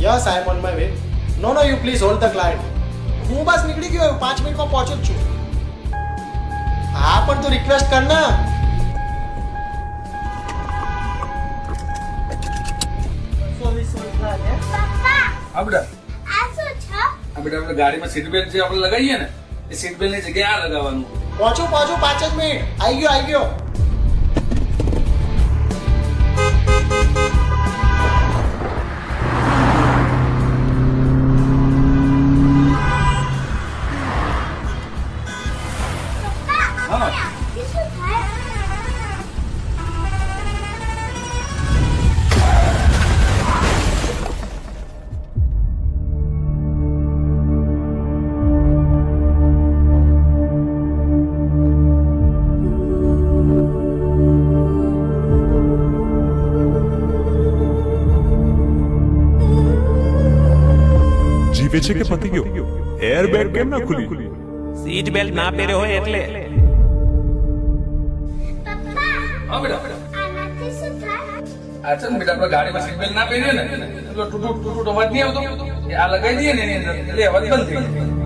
Yes I am on my way. No no you please hold the client. હું બસ નીકળી ગયો, 5 મિનિટમાં પહોંચું જ છું. હા પણ તું રિક્વેસ્ટ કર ને. આપણે ગાડીમાં સીટ બેલ્ટ જે આપણે લગાવીએ ને એ સીટ બેલ્ટ ની જગ્યાએ આ લગાવવાનું. પહોંચું 5 જ મિનિટ. આવી ગયો. જીવે છે કે પતી ગયો? એરબેગ કેમ ના ખુલી? સીટ બેલ્ટ ના પહેર્યો હોય એટલે. હા બેટા અચ્છા બેટા આપણે ગાડીમાં સીટ બેલ્ટ ના પહેરીએ ને એટલે ટૂટુટ અવાજ નહીં આવતો. આ લગાવી દઈએ ને એની અંદર એટલે અવાજ બંધ થઈ જાય.